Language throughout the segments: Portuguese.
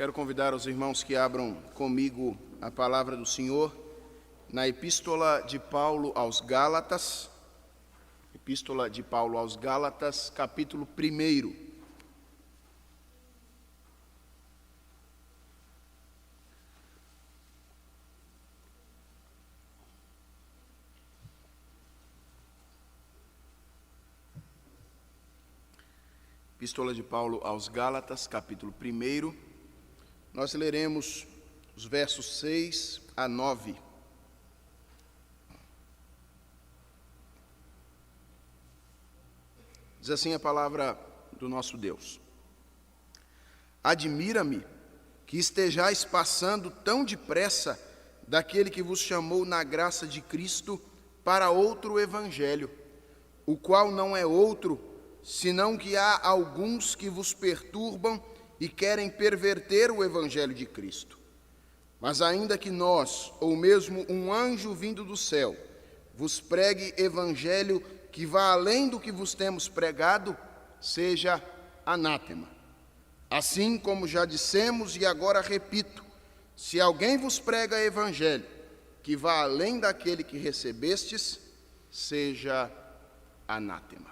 Quero convidar os irmãos que abram comigo a palavra do Senhor na Epístola de Paulo aos Gálatas, capítulo 1. Epístola de Paulo aos Gálatas, capítulo 1. Nós leremos os versos 6 a 9. Diz assim a palavra do nosso Deus: Admira-me que estejais passando tão depressa daquele que vos chamou na graça de Cristo para outro evangelho, o qual não é outro, senão que há alguns que vos perturbam e querem perverter o evangelho de Cristo. Mas ainda que nós, ou mesmo um anjo vindo do céu, vos pregue evangelho que vá além do que vos temos pregado, seja anátema. Assim como já dissemos e agora repito, se alguém vos prega evangelho que vá além daquele que recebestes, seja anátema.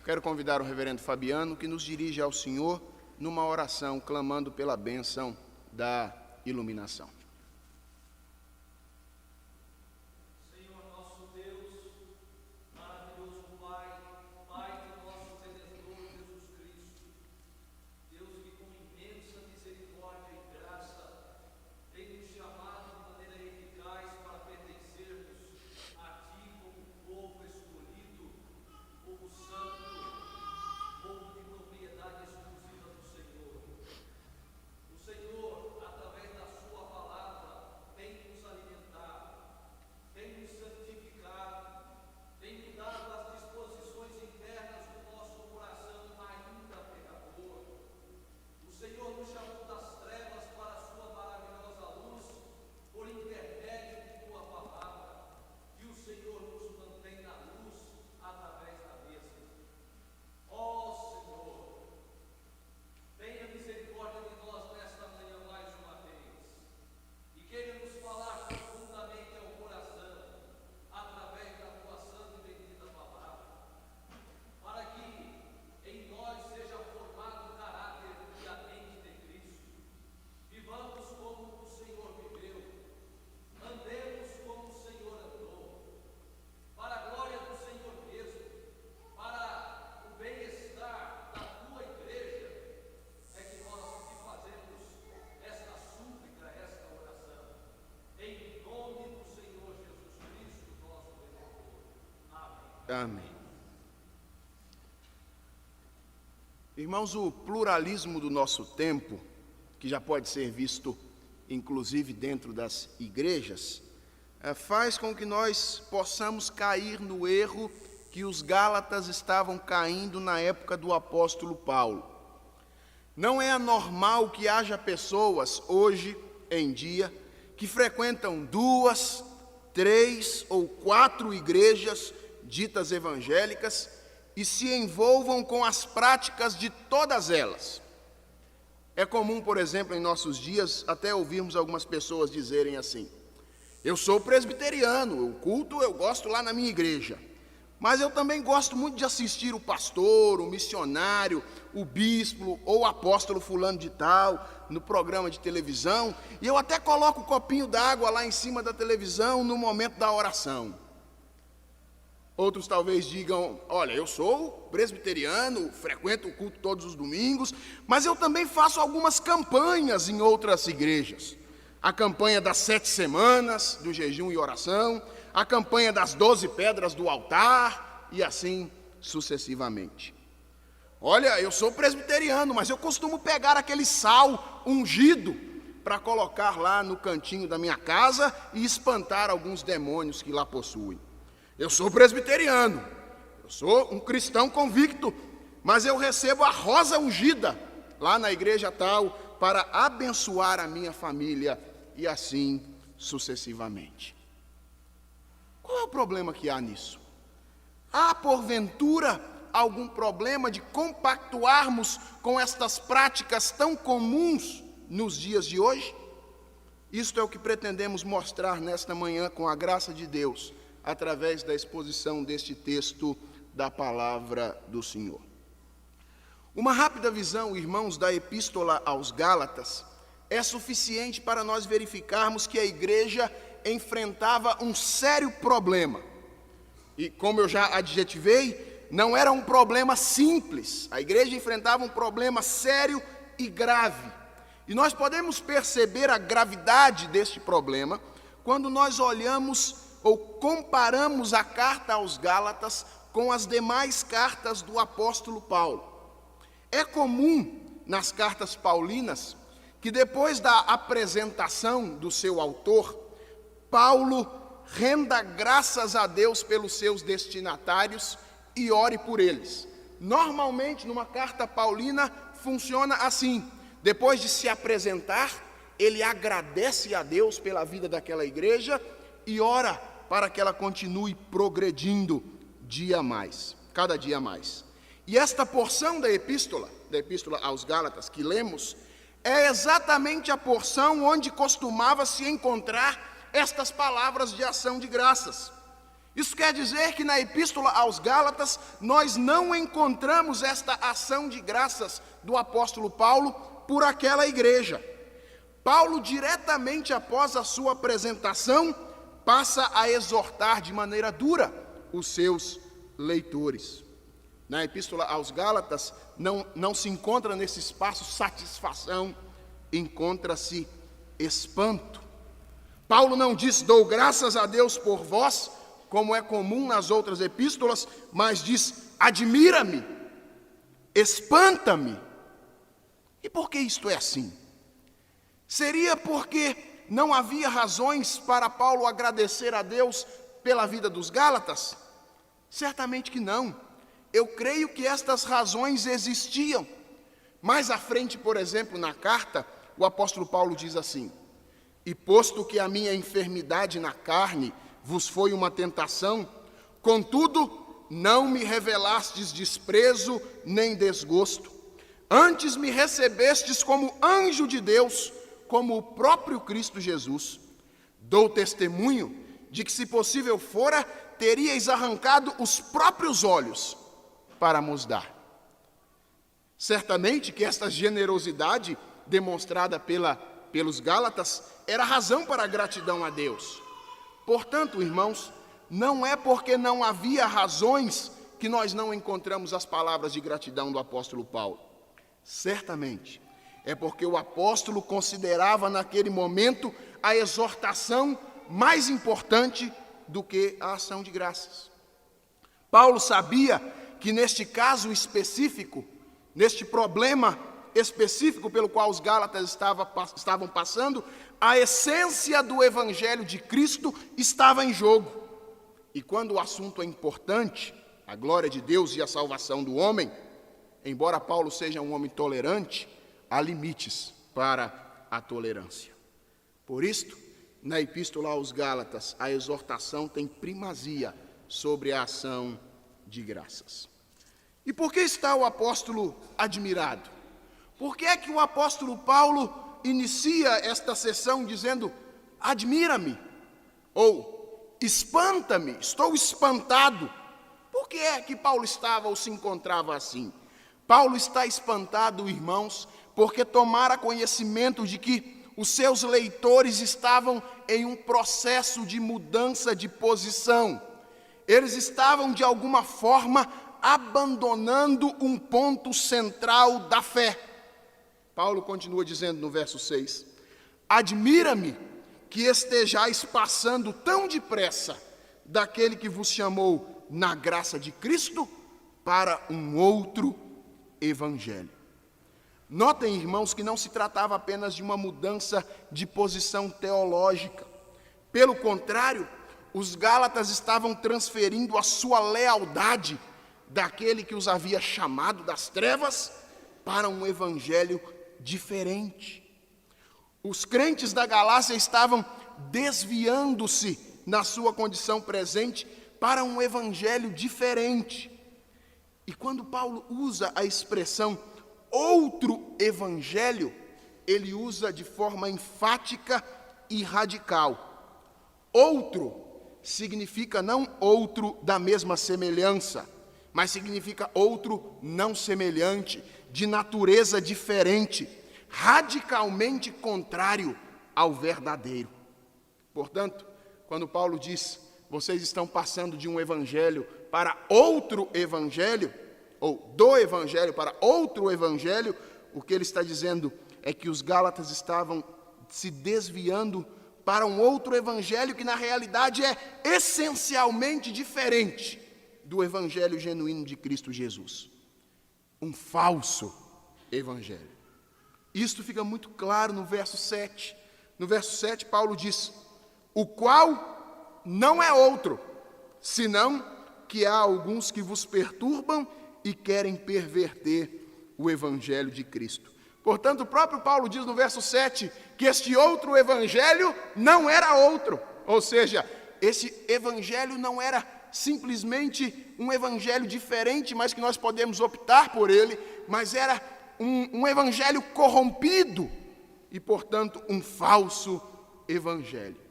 Quero convidar o reverendo Fabiano que nos dirija ao Senhor numa oração, clamando pela bênção da iluminação. Amém. Irmãos, o pluralismo do nosso tempo, que já pode ser visto inclusive dentro das igrejas, faz com que nós possamos cair no erro que os Gálatas estavam caindo na época do apóstolo Paulo. Não é anormal que haja pessoas hoje em dia que frequentam 2, 3 ou 4 igrejas ditas evangélicas e se envolvam com as práticas de todas elas. É comum, por exemplo, em nossos dias, até ouvirmos algumas pessoas dizerem assim: eu sou presbiteriano, o culto eu gosto lá na minha igreja, mas eu também gosto muito de assistir o pastor, o missionário, o bispo ou o apóstolo fulano de tal no programa de televisão, e eu até coloco o copinho d'água lá em cima da televisão no momento da oração. Outros talvez digam: olha, eu sou presbiteriano, frequento o culto todos os domingos, mas eu também faço algumas campanhas em outras igrejas. A campanha das 7 semanas do jejum e oração, a campanha das 12 pedras do altar e assim sucessivamente. Olha, eu sou presbiteriano, mas eu costumo pegar aquele sal ungido para colocar lá no cantinho da minha casa e espantar alguns demônios que lá possuem. Eu sou presbiteriano, eu sou um cristão convicto, mas eu recebo a rosa ungida lá na igreja tal para abençoar a minha família e assim sucessivamente. Qual é o problema que há nisso? Há, porventura, algum problema de compactuarmos com estas práticas tão comuns nos dias de hoje? Isto é o que pretendemos mostrar nesta manhã com a graça de Deus, através da exposição deste texto da palavra do Senhor. Uma rápida visão, irmãos, da epístola aos Gálatas é suficiente para nós verificarmos que a igreja enfrentava um sério problema. E como eu já adjetivei, não era um problema simples. A igreja enfrentava um problema sério e grave. E nós podemos perceber a gravidade deste problema quando nós olhamos ou comparamos a carta aos Gálatas com as demais cartas do apóstolo Paulo. É comum nas cartas paulinas que depois da apresentação do seu autor, Paulo renda graças a Deus pelos seus destinatários e ore por eles. Normalmente, numa carta paulina, funciona assim: depois de se apresentar, ele agradece a Deus pela vida daquela igreja e ora para que ela continue progredindo cada dia mais. E esta porção da epístola aos Gálatas que lemos, é exatamente a porção onde costumava se encontrar estas palavras de ação de graças. Isso quer dizer que na epístola aos Gálatas nós não encontramos esta ação de graças do apóstolo Paulo por aquela igreja. Paulo, diretamente após a sua apresentação, passa a exortar de maneira dura os seus leitores. Na epístola aos Gálatas não se encontra nesse espaço satisfação, encontra-se espanto. Paulo não diz: dou graças a Deus por vós, como é comum nas outras epístolas, mas diz: admira-me, espanta-me. E por que isto é assim? Seria porque não havia razões para Paulo agradecer a Deus pela vida dos Gálatas? Certamente que não. Eu creio que estas razões existiam. Mais à frente, por exemplo, na carta, o apóstolo Paulo diz assim: e posto que a minha enfermidade na carne vos foi uma tentação, contudo, não me revelastes desprezo nem desgosto. Antes me recebestes como anjo de Deus, como o próprio Cristo Jesus. Dou testemunho de que, se possível fora, teríeis arrancado os próprios olhos para nos dar. Certamente que esta generosidade demonstrada pelos Gálatas era razão para a gratidão a Deus. Portanto, irmãos, não é porque não havia razões que nós não encontramos as palavras de gratidão do apóstolo Paulo. Certamente é porque o apóstolo considerava naquele momento a exortação mais importante do que a ação de graças. Paulo sabia que neste caso específico, neste problema específico pelo qual os Gálatas estavam passando, a essência do Evangelho de Cristo estava em jogo. E quando o assunto é importante, a glória de Deus e a salvação do homem, embora Paulo seja um homem tolerante, há limites para a tolerância. Por isto, na epístola aos Gálatas, a exortação tem primazia sobre a ação de graças. E por que está o apóstolo admirado? Por que é que o apóstolo Paulo inicia esta sessão dizendo: admira-me, ou espanta-me, estou espantado? Por que é que Paulo estava ou se encontrava assim? Paulo está espantado, irmãos, porque tomara conhecimento de que os seus leitores estavam em um processo de mudança de posição. Eles estavam, de alguma forma, abandonando um ponto central da fé. Paulo continua dizendo no verso 6: admira-me que estejais passando tão depressa daquele que vos chamou na graça de Cristo para um outro evangelho. Notem, irmãos, que não se tratava apenas de uma mudança de posição teológica. Pelo contrário, os Gálatas estavam transferindo a sua lealdade daquele que os havia chamado das trevas para um evangelho diferente. Os crentes da Galácia estavam desviando-se na sua condição presente para um evangelho diferente. E quando Paulo usa a expressão outro evangelho, ele usa de forma enfática e radical. Outro significa não outro da mesma semelhança, mas significa outro não semelhante, de natureza diferente, radicalmente contrário ao verdadeiro. Portanto, quando Paulo diz, vocês estão passando de um evangelho para outro evangelho, ou do evangelho para outro evangelho, o que ele está dizendo é que os gálatas estavam se desviando para um outro evangelho que na realidade é essencialmente diferente do evangelho genuíno de Cristo Jesus. Um falso evangelho. Isto fica muito claro no verso 7. No verso 7, Paulo diz, o qual não é outro, senão que há alguns que vos perturbam e querem perverter o evangelho de Cristo. Portanto, o próprio Paulo diz no verso 7 que este outro evangelho não era outro. Ou seja, esse evangelho não era simplesmente um evangelho diferente, mas que nós podemos optar por ele, mas era um evangelho corrompido e, portanto, um falso evangelho.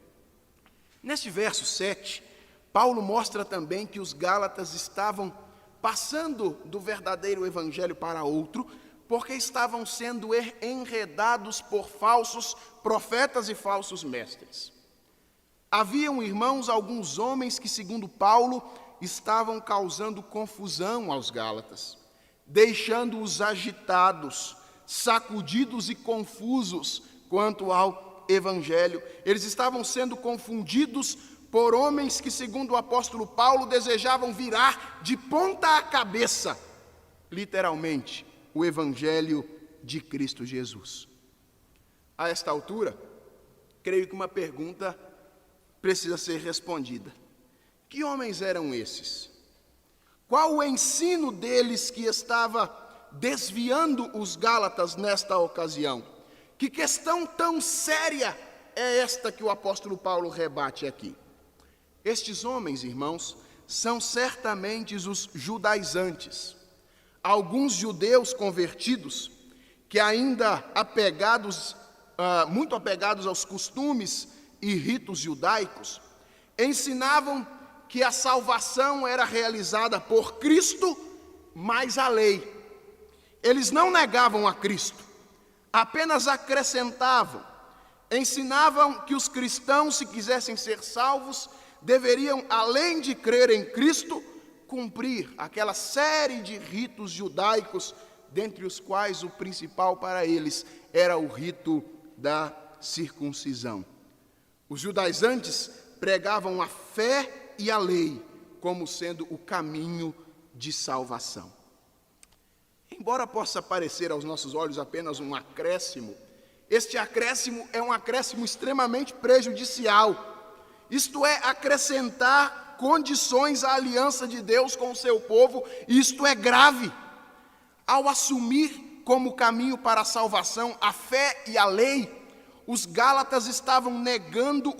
Neste verso 7, Paulo mostra também que os gálatas estavam passando do verdadeiro evangelho para outro, porque estavam sendo enredados por falsos profetas e falsos mestres. Haviam, irmãos, alguns homens que, segundo Paulo, estavam causando confusão aos gálatas, deixando-os agitados, sacudidos e confusos quanto ao evangelho. Eles estavam sendo confundidos por homens que, segundo o apóstolo Paulo, desejavam virar de ponta cabeça, literalmente, o evangelho de Cristo Jesus. A esta altura, creio que uma pergunta precisa ser respondida. Que homens eram esses? Qual o ensino deles que estava desviando os gálatas nesta ocasião? Que questão tão séria é esta que o apóstolo Paulo rebate aqui? Estes homens, irmãos, são certamente os judaizantes. Alguns judeus convertidos, que ainda muito apegados aos costumes e ritos judaicos, ensinavam que a salvação era realizada por Cristo, mais a lei. Eles não negavam a Cristo, apenas acrescentavam. Ensinavam que os cristãos, se quisessem ser salvos, deveriam, além de crer em Cristo, cumprir aquela série de ritos judaicos, dentre os quais o principal para eles era o rito da circuncisão. Os judaizantes pregavam a fé e a lei como sendo o caminho de salvação. Embora possa parecer aos nossos olhos apenas um acréscimo, este acréscimo é um acréscimo extremamente prejudicial. Isto é, acrescentar condições à aliança de Deus com o seu povo, e isto é grave. Ao assumir como caminho para a salvação a fé e a lei, os gálatas estavam negando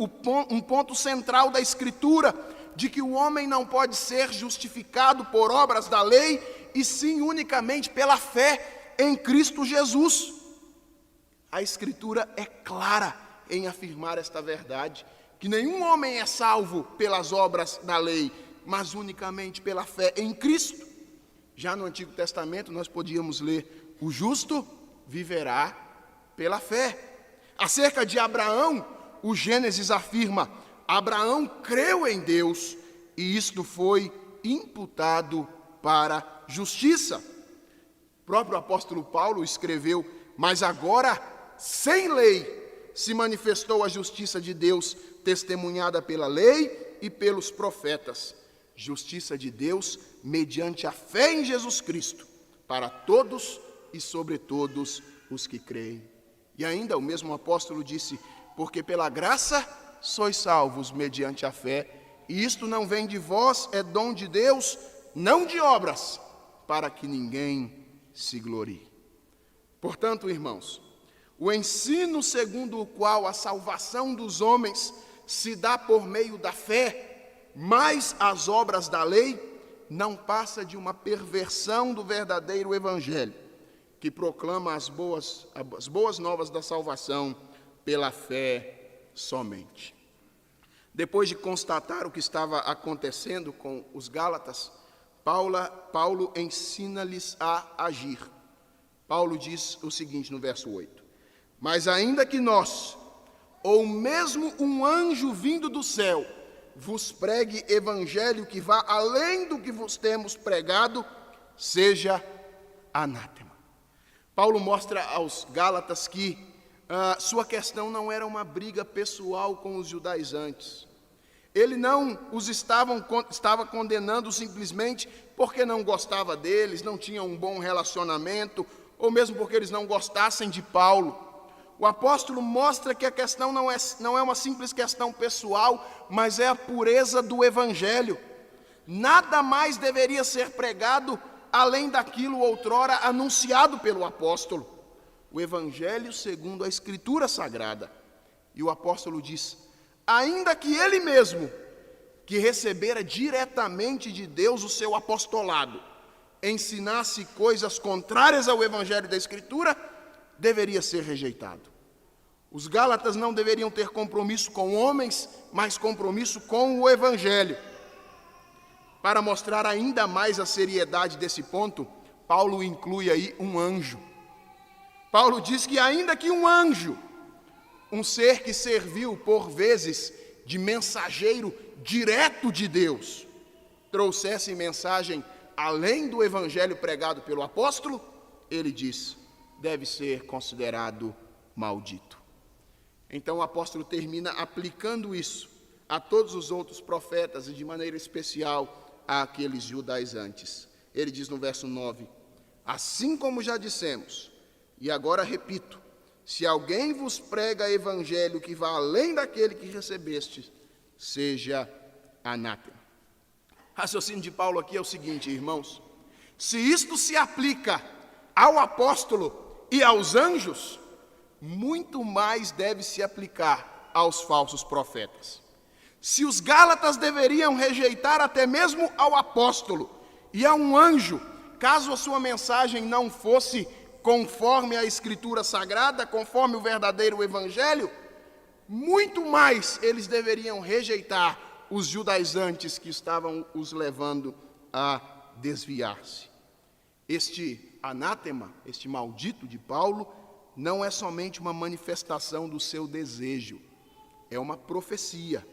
um ponto central da Escritura, de que o homem não pode ser justificado por obras da lei, e sim unicamente pela fé em Cristo Jesus. A Escritura é clara em afirmar esta verdade, que nenhum homem é salvo pelas obras da lei, mas unicamente pela fé em Cristo. Já no Antigo Testamento nós podíamos ler, o justo viverá pela fé. Acerca de Abraão, o Gênesis afirma, Abraão creu em Deus e isto foi imputado para justiça. O próprio apóstolo Paulo escreveu, mas agora, sem lei, se manifestou a justiça de Deus, testemunhada pela lei e pelos profetas. Justiça de Deus mediante a fé em Jesus Cristo, para todos e sobre todos os que creem. E ainda o mesmo apóstolo disse, porque pela graça sois salvos mediante a fé, e isto não vem de vós, é dom de Deus, não de obras, para que ninguém se glorie. Portanto, irmãos, o ensino segundo o qual a salvação dos homens se dá por meio da fé, mais as obras da lei, não passa de uma perversão do verdadeiro evangelho. que proclama as boas novas da salvação pela fé somente. Depois de constatar o que estava acontecendo com os Gálatas, Paulo ensina-lhes a agir. Paulo diz o seguinte no verso 8: mas ainda que nós, ou mesmo um anjo vindo do céu, vos pregue evangelho que vá além do que vos temos pregado, seja anátema. Paulo mostra aos Gálatas que sua questão não era uma briga pessoal com os judaizantes. Ele não os estava condenando simplesmente porque não gostava deles, não tinha um bom relacionamento, ou mesmo porque eles não gostassem de Paulo. O apóstolo mostra que a questão não é uma simples questão pessoal, mas é a pureza do evangelho. Nada mais deveria ser pregado além daquilo outrora anunciado pelo apóstolo. O evangelho segundo a Escritura Sagrada. E o apóstolo diz: ainda que ele mesmo, que recebera diretamente de Deus o seu apostolado, ensinasse coisas contrárias ao evangelho da Escritura, deveria ser rejeitado. Os Gálatas não deveriam ter compromisso com homens, mas compromisso com o evangelho. Para mostrar ainda mais a seriedade desse ponto, Paulo inclui aí um anjo. Paulo diz que ainda que um anjo, um ser que serviu por vezes de mensageiro direto de Deus, trouxesse mensagem além do evangelho pregado pelo apóstolo, ele diz, deve ser considerado maldito. Então o apóstolo termina aplicando isso a todos os outros profetas e de maneira especial àqueles judaizantes. Ele diz no verso 9: assim como já dissemos, e agora repito, se alguém vos prega evangelho que vá além daquele que recebeste, seja anátema. O raciocínio de Paulo aqui é o seguinte, irmãos: se isto se aplica ao apóstolo e aos anjos, muito mais deve se aplicar aos falsos profetas. Se os Gálatas deveriam rejeitar até mesmo ao apóstolo e a um anjo, caso a sua mensagem não fosse conforme a Escritura Sagrada, conforme o verdadeiro evangelho, muito mais eles deveriam rejeitar os judaizantes que estavam os levando a desviar-se. Este anátema, este maldito de Paulo, não é somente uma manifestação do seu desejo, é uma profecia.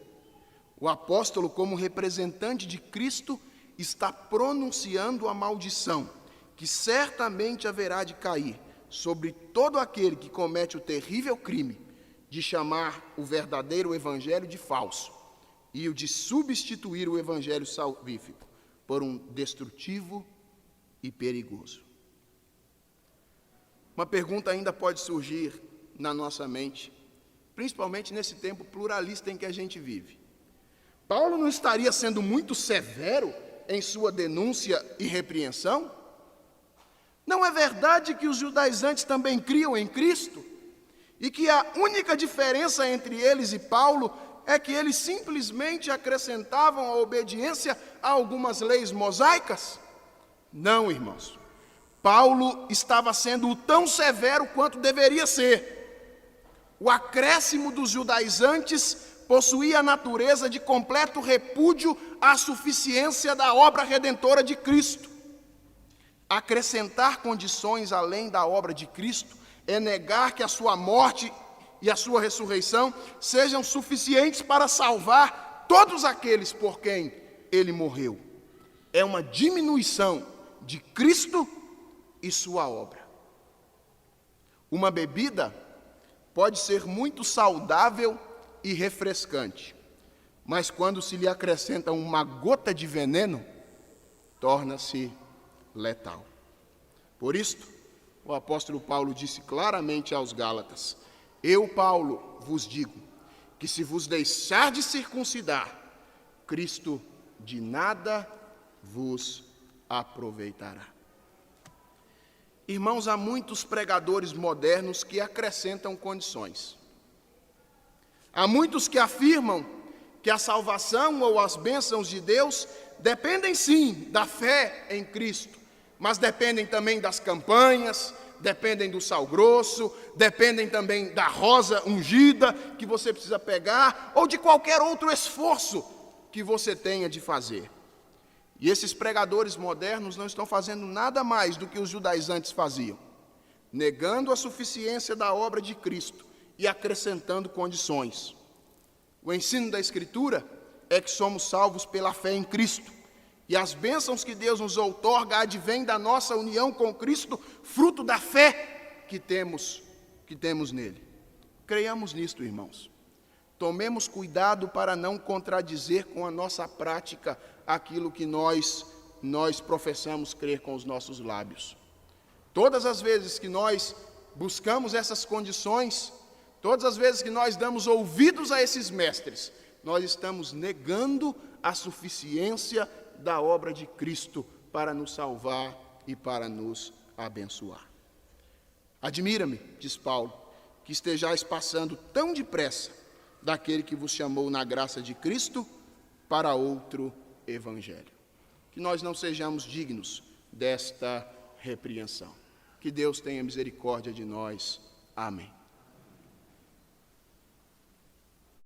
O apóstolo, como representante de Cristo, está pronunciando a maldição que certamente haverá de cair sobre todo aquele que comete o terrível crime de chamar o verdadeiro evangelho de falso e o de substituir o evangelho salvífico por um destrutivo e perigoso. Uma pergunta ainda pode surgir na nossa mente, principalmente nesse tempo pluralista em que a gente vive. Paulo não estaria sendo muito severo em sua denúncia e repreensão? Não é verdade que os judaizantes também criam em Cristo? E que a única diferença entre eles e Paulo é que eles simplesmente acrescentavam a obediência a algumas leis mosaicas? Não, irmãos. Paulo estava sendo tão severo quanto deveria ser. O acréscimo dos judaizantes possuía a natureza de completo repúdio à suficiência da obra redentora de Cristo. Acrescentar condições além da obra de Cristo é negar que a sua morte e a sua ressurreição sejam suficientes para salvar todos aqueles por quem ele morreu. É uma diminuição de Cristo e sua obra. Uma bebida pode ser muito saudável e refrescante, mas quando se lhe acrescenta uma gota de veneno, torna-se letal. Por isto, o apóstolo Paulo disse claramente aos Gálatas: eu, Paulo, vos digo que se vos deixar de circuncidar, Cristo de nada vos aproveitará. Irmãos, há muitos pregadores modernos que acrescentam condições. Há muitos que afirmam que a salvação ou as bênçãos de Deus dependem sim da fé em Cristo, mas dependem também das campanhas, dependem do sal grosso, dependem também da rosa ungida que você precisa pegar, ou de qualquer outro esforço que você tenha de fazer. E esses pregadores modernos não estão fazendo nada mais do que os judaizantes faziam, negando a suficiência da obra de Cristo e acrescentando condições. O ensino da Escritura é que somos salvos pela fé em Cristo, e as bênçãos que Deus nos outorga advêm da nossa união com Cristo, fruto da fé que temos nele. Creiamos nisto, irmãos. Tomemos cuidado para não contradizer com a nossa prática aquilo que nós professamos crer com os nossos lábios. Todas as vezes que nós buscamos essas condições, todas as vezes que nós damos ouvidos a esses mestres, nós estamos negando a suficiência da obra de Cristo para nos salvar e para nos abençoar. Admira-me, diz Paulo, que estejais passando tão depressa daquele que vos chamou na graça de Cristo para outro evangelho. Que nós não sejamos dignos desta repreensão. Que Deus tenha misericórdia de nós. Amém.